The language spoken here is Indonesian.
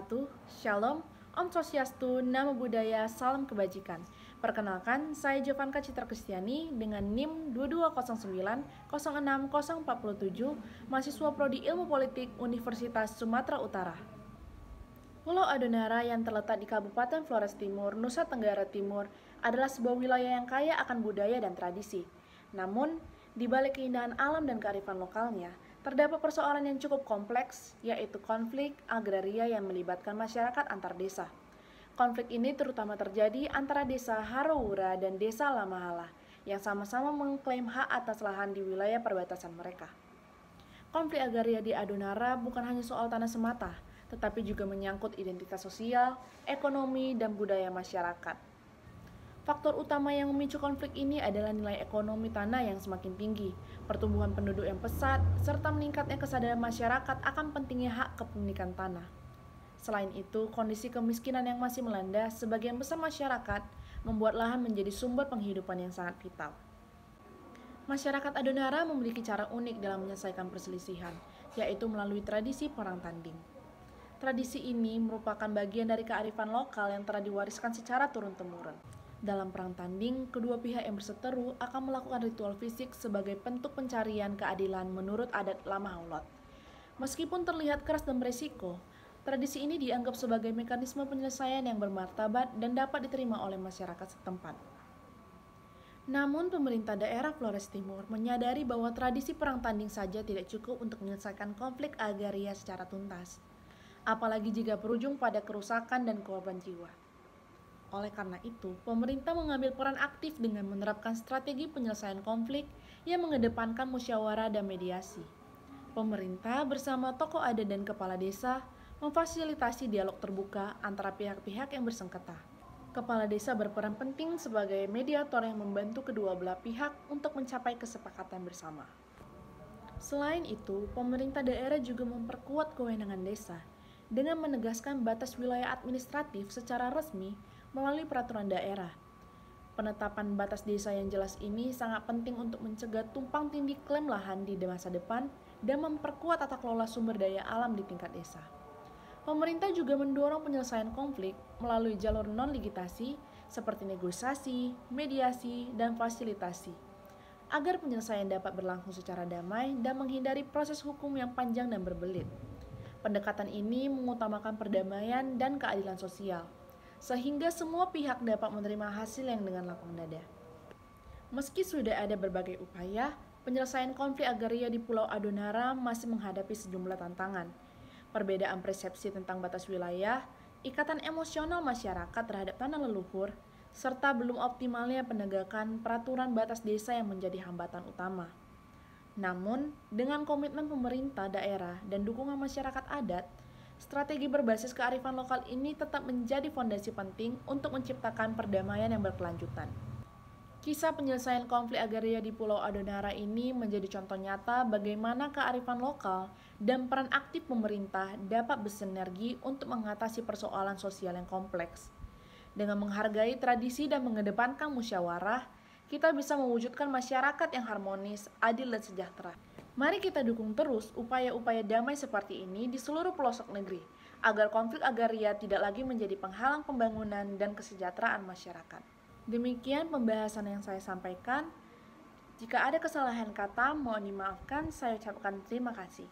wabarakatuh. Shalom, Om Swastiastu, Namo Buddhaya, Salam Kebajikan. Perkenalkan, saya Jovanka Citra Kristiani dengan NIM 220906047, mahasiswa Prodi Ilmu Politik Universitas Sumatera Utara. Pulau Adonara yang terletak di Kabupaten Flores Timur, Nusa Tenggara Timur adalah sebuah wilayah yang kaya akan budaya dan tradisi. Namun, di balik keindahan alam dan kearifan lokalnya, terdapat persoalan yang cukup kompleks, yaitu konflik agraria yang melibatkan masyarakat antar desa. Konflik ini terutama terjadi antara desa Harowura dan desa Lamahala, yang sama-sama mengklaim hak atas lahan di wilayah perbatasan mereka. Konflik agraria di Adonara bukan hanya soal tanah semata, tetapi juga menyangkut identitas sosial, ekonomi, dan budaya masyarakat. Faktor utama yang memicu konflik ini adalah nilai ekonomi tanah yang semakin tinggi, pertumbuhan penduduk yang pesat, serta meningkatnya kesadaran masyarakat akan pentingnya hak kepemilikan tanah. Selain itu, kondisi kemiskinan yang masih melanda sebagian besar masyarakat membuat lahan menjadi sumber penghidupan yang sangat vital. Masyarakat Adonara memiliki cara unik dalam menyelesaikan perselisihan, yaitu melalui tradisi perang tanding. Tradisi ini merupakan bagian dari kearifan lokal yang telah diwariskan secara turun-temurun. Dalam perang tanding, kedua pihak yang berseteru akan melakukan ritual fisik sebagai bentuk pencarian keadilan menurut adat Lamahaulot. Meskipun terlihat keras dan beresiko, tradisi ini dianggap sebagai mekanisme penyelesaian yang bermartabat dan dapat diterima oleh masyarakat setempat. Namun, pemerintah daerah Flores Timur menyadari bahwa tradisi perang tanding saja tidak cukup untuk menyelesaikan konflik agraria secara tuntas, apalagi jika berujung pada kerusakan dan korban jiwa. Oleh karena itu, pemerintah mengambil peran aktif dengan menerapkan strategi penyelesaian konflik yang mengedepankan musyawarah dan mediasi. Pemerintah bersama tokoh adat dan kepala desa memfasilitasi dialog terbuka antara pihak-pihak yang bersengketa. Kepala desa berperan penting sebagai mediator yang membantu kedua belah pihak untuk mencapai kesepakatan bersama. Selain itu, pemerintah daerah juga memperkuat kewenangan desa dengan menegaskan batas wilayah administratif secara resmi melalui peraturan daerah. Penetapan batas desa yang jelas ini sangat penting untuk mencegah tumpang tindih klaim lahan di masa depan dan memperkuat tata kelola sumber daya alam di tingkat desa. Pemerintah juga mendorong penyelesaian konflik melalui jalur non-ligitasi seperti negosiasi, mediasi, dan fasilitasi, agar penyelesaian dapat berlangsung secara damai dan menghindari proses hukum yang panjang dan berbelit. Pendekatan ini mengutamakan perdamaian dan keadilan sosial, sehingga semua pihak dapat menerima hasil yang dengan lapang dada. Meski sudah ada berbagai upaya, penyelesaian konflik agraria di Pulau Adonara masih menghadapi sejumlah tantangan. Perbedaan persepsi tentang batas wilayah, ikatan emosional masyarakat terhadap tanah leluhur, serta belum optimalnya penegakan peraturan batas desa yang menjadi hambatan utama. Namun, dengan komitmen pemerintah daerah dan dukungan masyarakat adat, strategi berbasis kearifan lokal ini tetap menjadi fondasi penting untuk menciptakan perdamaian yang berkelanjutan. Kisah penyelesaian konflik agraria di Pulau Adonara ini menjadi contoh nyata bagaimana kearifan lokal dan peran aktif pemerintah dapat bersinergi untuk mengatasi persoalan sosial yang kompleks. Dengan menghargai tradisi dan mengedepankan musyawarah, kita bisa mewujudkan masyarakat yang harmonis, adil, dan sejahtera. Mari kita dukung terus upaya-upaya damai seperti ini di seluruh pelosok negeri, agar konflik agraria tidak lagi menjadi penghalang pembangunan dan kesejahteraan masyarakat. Demikian pembahasan yang saya sampaikan. Jika ada kesalahan kata, mohon dimaafkan. Saya ucapkan terima kasih.